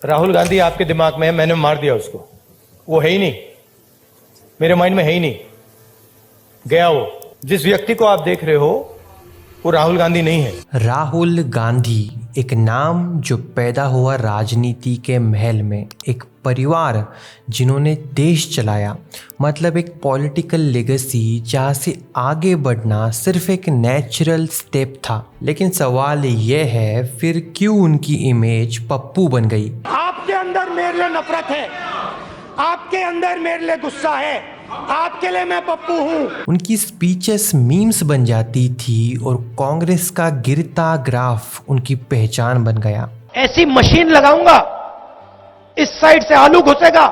राहुल गांधी आपके दिमाग में है, मैंने मार दिया उसको। वो है ही नहीं, मेरे माइंड में है ही नहीं, गया वो। जिस व्यक्ति को आप देख रहे हो वो राहुल गांधी नहीं है। राहुल गांधी एक नाम जो पैदा हुआ राजनीति के महल में, एक परिवार जिन्होंने देश चलाया, मतलब एक पॉलिटिकल लेगेसी जहाँ से आगे बढ़ना सिर्फ एक नेचुरल स्टेप था। लेकिन सवाल ये है, फिर क्यों उनकी इमेज पप्पू बन गई? आपके अंदर मेरे लिए नफरत है, आपके अंदर मेरे लिए गुस्सा है, आपके लिए मैं पप्पू हूँ। उनकी स्पीचेस मीम्स बन जाती थी और कांग्रेस का गिरता ग्राफ उनकी पहचान बन गया। ऐसी मशीन लगाऊंगा, इस साइड से आलू घुसेगा,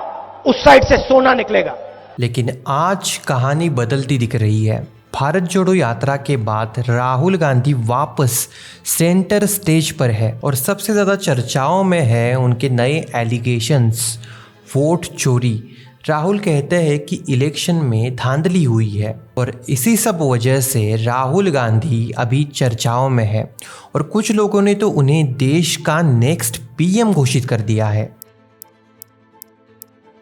उस साइड से सोना निकलेगा। लेकिन आज कहानी बदलती दिख रही है। भारत जोड़ो यात्रा के बाद राहुल गांधी वापस सेंटर स्टेज पर है और सबसे ज़्यादा चर्चाओं में है उनके नए एलिगेशंस, वोट चोरी। राहुल कहते हैं कि इलेक्शन में धांधली हुई है और इसी सब वजह से राहुल गांधी अभी चर्चाओं में है और कुछ लोगों ने तो उन्हें देश का नेक्स्ट पीएम घोषित कर दिया है।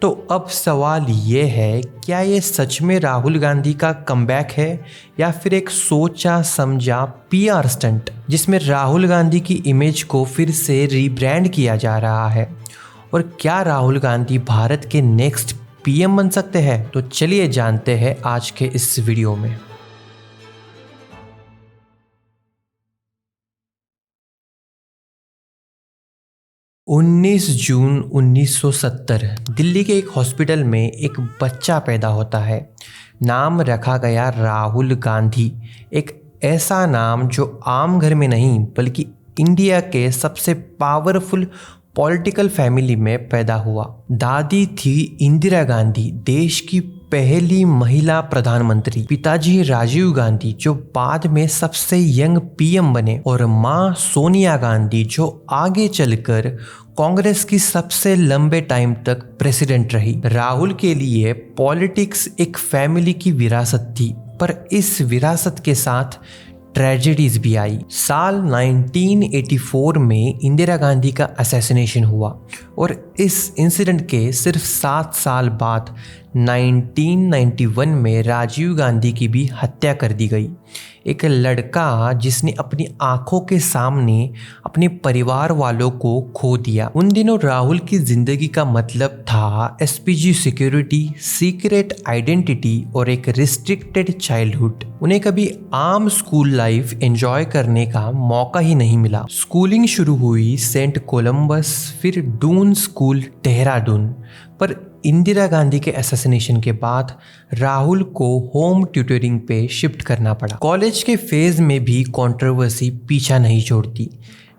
तो अब सवाल ये है, क्या ये सच में राहुल गांधी का कमबैक है या फिर एक सोचा समझा पीआर स्टंट जिसमें राहुल गांधी की इमेज को फिर से रीब्रांड किया जा रहा है? और क्या राहुल गांधी भारत के नेक्स्ट पीएम बन सकते हैं? तो चलिए जानते हैं आज के इस वीडियो में। उन्नीस जून 1970 दिल्ली के एक हॉस्पिटल में एक बच्चा पैदा होता है। नाम रखा गया राहुल गांधी, एक ऐसा नाम जो आम घर में नहीं बल्कि इंडिया के सबसे पावरफुल पॉलिटिकल फैमिली में पैदा हुआ। दादी थी इंदिरा गांधी, देश की पहली महिला प्रधानमंत्री। पिताजी राजीव गांधी जो बाद में सबसे यंग पीएम बने, और मां सोनिया गांधी जो आगे चलकर कांग्रेस की सबसे लंबे टाइम तक प्रेसिडेंट रही। राहुल के लिए पॉलिटिक्स एक फैमिली की विरासत थी, पर इस विरासत के साथ ट्रेजेडीज भी आई। साल 1984 में इंदिरा गांधी का असैसिनेशन हुआ और इस इंसिडेंट के सिर्फ 7 साल बाद 1991 में राजीव गांधी की भी हत्या कर दी गई। एक लड़का जिसने अपनी आंखों के सामने अपने परिवार वालों को खो दिया। उन दिनों राहुल की जिंदगी का मतलब था एसपीजी सिक्योरिटी, सीक्रेट आइडेंटिटी और एक रिस्ट्रिक्टेड चाइल्डहुड। उन्हें कभी आम स्कूल लाइफ एंजॉय करने का मौका ही नहीं मिला। स्कूलिंग शुरू हुई सेंट कोलंबस, फिर डून स्कूल देहरादून। पर इंदिरा गांधी के असैसिनेशन के बाद राहुल को होम ट्यूटरिंग पे शिफ्ट करना पड़ा। कॉलेज के फेज में भी कंट्रोवर्सी पीछा नहीं छोड़ती।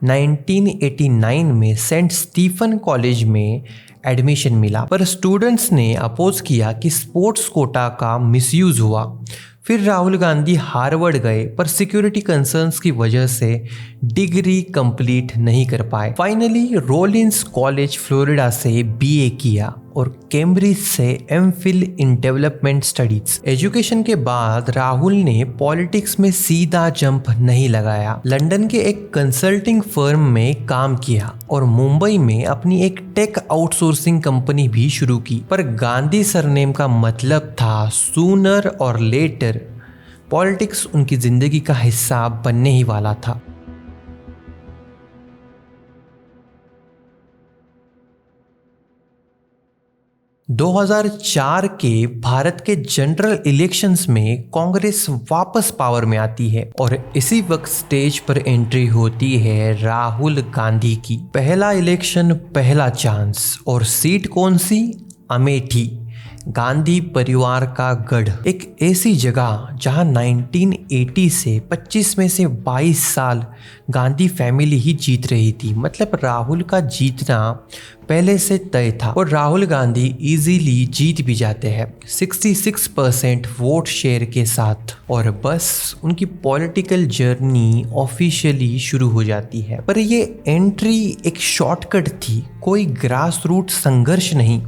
1989 में सेंट स्टीफन कॉलेज में एडमिशन मिला, पर स्टूडेंट्स ने अपोज किया कि स्पोर्ट्स कोटा का मिसयूज हुआ। फिर राहुल गांधी हार्वर्ड गए, पर सिक्योरिटी कंसर्न्स की वजह से डिग्री कंप्लीट नहीं कर पाए। फाइनली रोलिंस कॉलेज फ्लोरिडा से बीए किया और कैम्ब्रिज से MPhil in development studies. Education के बाद राहुल ने पॉलिटिक्स में सीधा जंप नहीं लगाया। लंदन के एक कंसल्टिंग फर्म में काम किया और मुंबई में अपनी एक टेक आउटसोर्सिंग कंपनी भी शुरू की। पर गांधी सरनेम का मतलब था सूनर और लेटर पॉलिटिक्स उनकी जिंदगी का हिस्सा बनने ही वाला था। – 2004 के भारत के जनरल इलेक्शंस में कांग्रेस वापस पावर में आती है और इसी वक्त स्टेज पर एंट्री होती है राहुल गांधी की। पहला इलेक्शन, पहला चांस, और सीट कौन सी? अमेठी, गांधी परिवार का गढ़। एक ऐसी जगह जहां 1980 से 25 में से 22 साल गांधी फैमिली ही जीत रही थी। मतलब राहुल का जीतना पहले से तय था और राहुल गांधी इजीली जीत भी जाते हैं 66% वोट शेयर के साथ, और बस उनकी पॉलिटिकल जर्नी ऑफिशियली शुरू हो जाती है। पर ये एंट्री एक शॉर्टकट थी, कोई ग्रास रूट संघर्ष नहीं।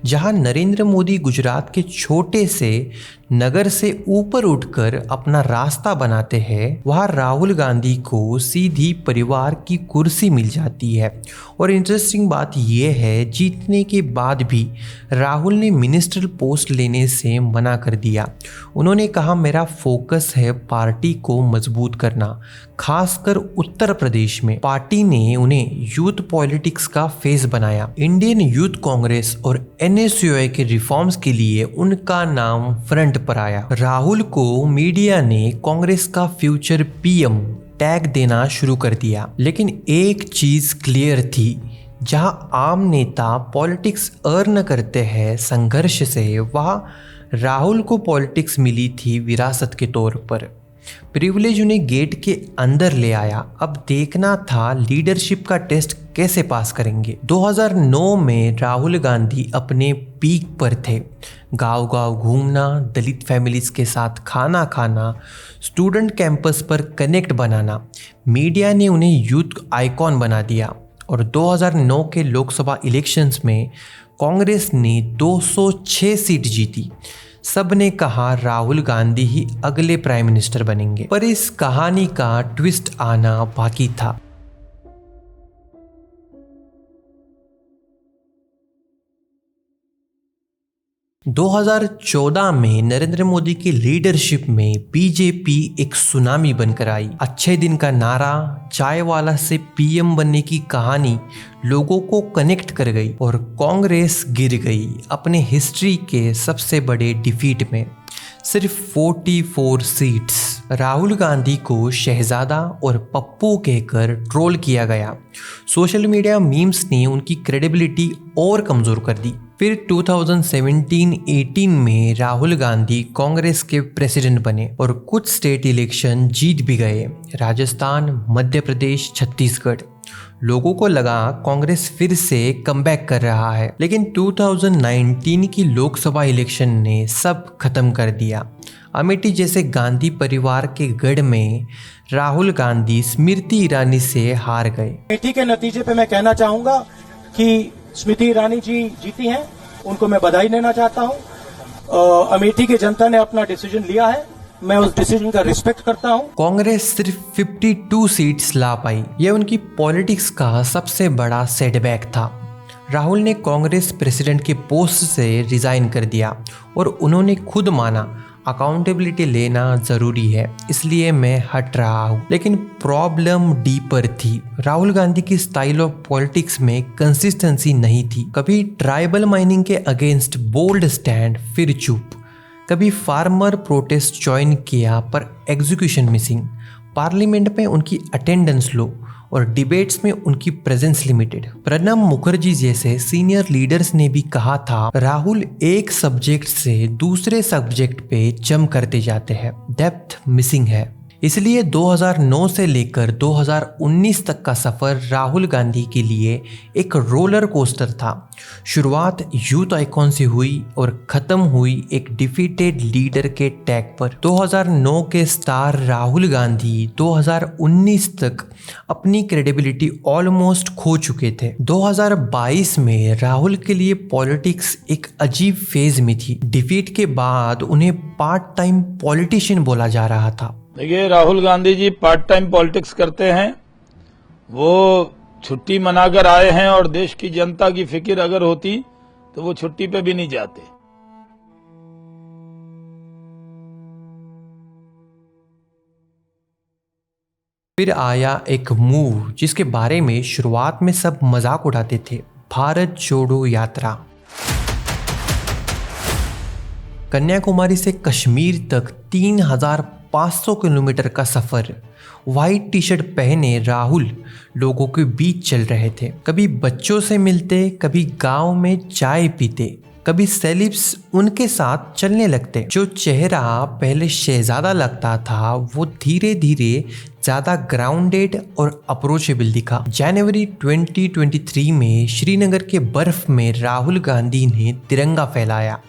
जहां नरेंद्र मोदी गुजरात के छोटे से नगर से ऊपर उठकर अपना रास्ता बनाते हैं, वहां राहुल गांधी को सीधी परिवार की कुर्सी मिल जाती है। और इंटरेस्टिंग बात यह है, जीतने के बाद भी राहुल ने मिनिस्ट्रियल पोस्ट लेने से मना कर दिया। उन्होंने कहा, मेरा फोकस है पार्टी को मजबूत करना, खासकर उत्तर प्रदेश में। पार्टी ने उन्हें यूथ पॉलिटिक्स का फेस बनाया। इंडियन यूथ कांग्रेस और NSUI के रिफॉर्म्स के लिए उनका नाम फ्रंट पर आया। राहुल को मीडिया ने कांग्रेस का फ्यूचर PM टैग देना शुरू कर दिया। लेकिन एक चीज क्लियर थी, जहां आम नेता पॉलिटिक्स अर्न करते हैं संघर्ष से, वहां राहुल को पॉलिटिक्स मिली थी विरासत के तौर पर। प्रिविलेज उन्हें गेट के अंदर ले आया। अब देखना था लीडरशिप का टेस्ट कैसे पास करेंगे। 2009 में राहुल गांधी अपने पीक पर थे। गांव गांव घूमना, दलित फैमिलीज के साथ खाना खाना, स्टूडेंट कैंपस पर कनेक्ट बनाना, मीडिया ने उन्हें यूथ आइकॉन बना दिया। और 2009 के लोकसभा इलेक्शंस में कांग्रेस ने 206 सीट जीती। सब ने कहा राहुल गांधी ही अगले प्राइम मिनिस्टर बनेंगे, पर इस कहानी का ट्विस्ट आना बाकी था। दो 2014 में नरेंद्र मोदी की लीडरशिप में बीजेपी एक सुनामी बनकर आई। अच्छे दिन का नारा, चाय वाला से PM बनने की कहानी लोगों को कनेक्ट कर गई और कांग्रेस गिर गई अपने हिस्ट्री के सबसे बड़े डिफीट में, सिर्फ 44 सीट्स। राहुल गांधी को शहजादा और पप्पू कहकर ट्रोल किया गया। सोशल मीडिया मीम्स ने उनकी क्रेडिबिलिटी और कमजोर कर दी। फिर 2017-18 में राहुल गांधी कांग्रेस के प्रेसिडेंट बने और कुछ स्टेट इलेक्शन जीत भी गए, राजस्थान, मध्य प्रदेश, छत्तीसगढ़। लोगों को लगा कांग्रेस फिर से कमबैक कर रहा है, लेकिन 2019 की लोकसभा इलेक्शन ने सब खत्म कर दिया। अमेठी जैसे गांधी परिवार के गढ़ में राहुल गांधी स्मृति ईरानी से हार गए। अमेठी के नतीजे पे मैं कहना चाहूंगा कि स्मृति ईरानी जी जीती हैं, उनको मैं बधाई देना चाहता हूं। अमेठी की जनता ने अपना डिसीजन लिया है, मैं उस डिसीजन का रिस्पेक्ट करता हूं। कांग्रेस सिर्फ 52 सीट्स ला पाई। यह उनकी पॉलिटिक्स का सबसे बड़ा सेटबैक था। राहुल ने कांग्रेस प्रेसिडेंट के पोस्ट से रिजाइन कर दिया और उन्होंने खुद माना अकाउंटेबिलिटी लेना जरूरी है, इसलिए मैं हट रहा हूँ। लेकिन प्रॉब्लम डीपर थी। राहुल गांधी की स्टाइल ऑफ पॉलिटिक्स में कंसिस्टेंसी नहीं थी। कभी ट्राइबल माइनिंग के अगेंस्ट बोल्ड स्टैंड, फिर चुप। कभी फार्मर प्रोटेस्ट ज्वाइन किया पर एग्जीक्यूशन मिसिंग। पार्लियामेंट में उनकी अटेंडेंस लो और डिबेट्स में उनकी प्रेजेंस लिमिटेड। प्रणब मुखर्जी जैसे सीनियर लीडर्स ने भी कहा था, राहुल एक सब्जेक्ट से दूसरे सब्जेक्ट पे जंप करते जाते हैं, डेप्थ मिसिंग है। इसलिए 2009 से लेकर 2019 तक का सफर राहुल गांधी के लिए एक रोलर कोस्टर था। शुरुआत यूथ आइकॉन से हुई और खत्म हुई एक डिफीटेड लीडर के टैग पर। 2009 के स्टार राहुल गांधी 2019 तक अपनी क्रेडिबिलिटी ऑलमोस्ट खो चुके थे। 2022 में राहुल के लिए पॉलिटिक्स एक अजीब फेज में थी। डिफीट के बाद उन्हें पार्ट टाइम पॉलिटिशियन बोला जा रहा था। देखिए, Rahul Gandhi ji part time politics करते हैं। वो छुट्टी मनाकर आए हैं और देश की जनता की फिक्र अगर होती तो वो छुट्टी पे भी नहीं जाते। फिर आया एक मूव जिसके बारे में शुरुआत में सब मजाक उड़ाते थे, भारत जोड़ो यात्रा। कन्याकुमारी से कश्मीर तक 3500 किलोमीटर का सफर। व्हाइट टी शर्ट पहने राहुल लोगों के बीच चल रहे थे। कभी बच्चों से मिलते, कभी गांव में चाय पीते, कभी सेलिब्स उनके साथ चलने लगते। जो चेहरा पहले शहजादा लगता था वो धीरे धीरे ज्यादा ग्राउंडेड और अप्रोचेबल दिखा। जनवरी 2023 में श्रीनगर के बर्फ में राहुल गांधी ने तिरंगा फहराया।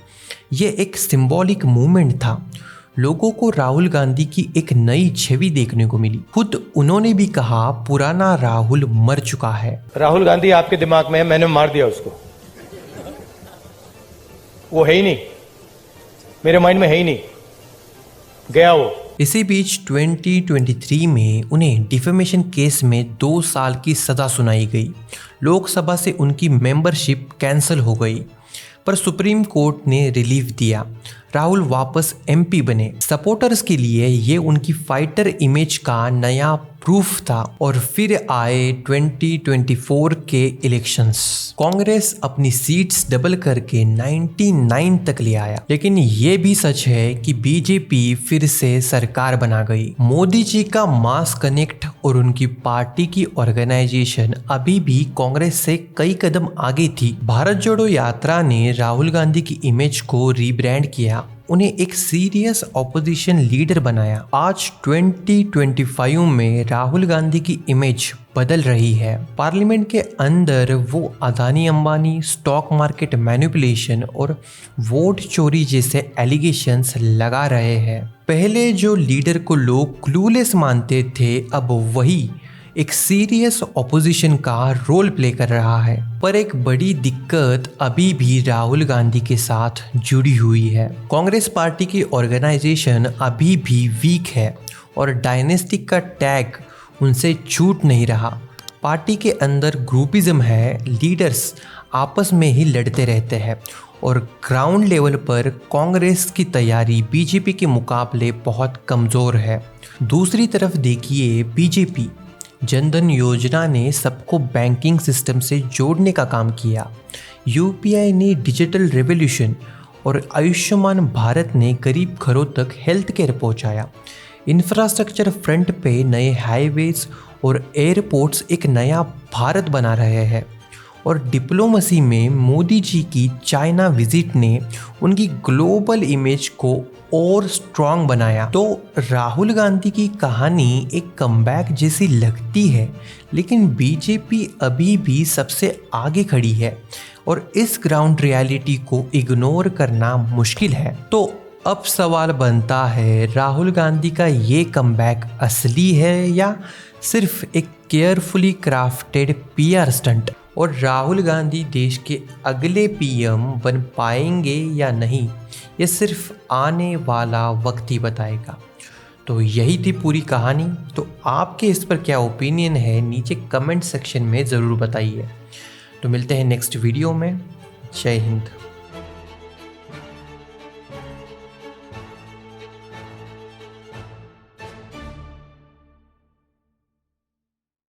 ये एक सिंबॉलिक मूवमेंट था। लोगों को राहुल गांधी की एक नई छवि देखने को मिली। खुद उन्होंने भी कहा, पुराना राहुल मर चुका है। राहुल गांधी आपके दिमाग में है, मैंने मार दिया उसको। वो है ही नहीं, मेरे माइंड में है ही नहीं, गया वो। इसी बीच 2023 में उन्हें डिफेमेशन केस में 2 साल की सज़ा सुनाई गई। लोकसभा से उनकी मेंबरशिप कैंसिल हो गई, पर सुप्रीम कोर्ट ने रिलीफ दिया। राहुल वापस एमपी बने। सपोर्टर्स के लिए ये उनकी फाइटर इमेज का नया प्रूफ था। और फिर आए 2024 के इलेक्शंस। कांग्रेस अपनी सीट्स डबल करके 99 तक ले आया। लेकिन ये भी सच है कि बीजेपी फिर से सरकार बना गई। मोदी जी का मास कनेक्ट और उनकी पार्टी की ऑर्गेनाइजेशन अभी भी कांग्रेस से कई कदम आगे थी। भारत जोड़ो यात्रा ने राहुल गांधी की इमेज को रीब्रांड किया, उन्हें एक सीरियस ऑपोजिशन लीडर बनाया। आज 2025 में राहुल गांधी की इमेज बदल रही है। पार्लियामेंट के अंदर वो Adani Ambani, stock market manipulation और वोट चोरी जैसे एलिगेशंस लगा रहे हैं। पहले जो लीडर को लोग क्लूलेस मानते थे, अब वही एक सीरियस ऑपोजिशन का रोल प्ले कर रहा है। पर एक बड़ी दिक्कत अभी भी राहुल गांधी के साथ जुड़ी हुई है। कांग्रेस पार्टी की ऑर्गेनाइजेशन अभी भी वीक है और डायनेस्टिक का टैग उनसे छूट नहीं रहा। पार्टी के अंदर ग्रुपिज्म है, लीडर्स आपस में ही लड़ते रहते हैं और ग्राउंड लेवल पर कांग्रेस की तैयारी बीजेपी के मुकाबले बहुत कमज़ोर है। दूसरी तरफ देखिए बीजेपी। जनधन योजना ने सबको बैंकिंग सिस्टम से जोड़ने का काम किया। यूपीआई ने डिजिटल रेवोल्यूशन और आयुष्मान भारत ने गरीब घरों तक हेल्थ केयर पहुंचाया। इंफ्रास्ट्रक्चर फ्रंट पे नए हाईवेज और एयरपोर्ट्स एक नया भारत बना रहे हैं। और डिप्लोमेसी में मोदी जी की चाइना विजिट ने उनकी ग्लोबल इमेज को और स्ट्रॉन्ग बनाया। तो राहुल गांधी की कहानी एक कमबैक जैसी लगती है, लेकिन बीजेपी अभी भी सबसे आगे खड़ी है और इस ग्राउंड रियलिटी को इग्नोर करना मुश्किल है। तो अब सवाल बनता है, राहुल गांधी का ये कमबैक असली है या सिर्फ एक केयरफुली क्राफ्टेड पीआर स्टंट? और राहुल गांधी देश के अगले पीएम बन पाएंगे या नहीं, ये सिर्फ आने वाला वक्त ही बताएगा। तो यही थी पूरी कहानी। तो आपके इस पर क्या ओपिनियन है, नीचे कमेंट सेक्शन में ज़रूर बताइए। तो मिलते हैं नेक्स्ट वीडियो में। जय हिंद।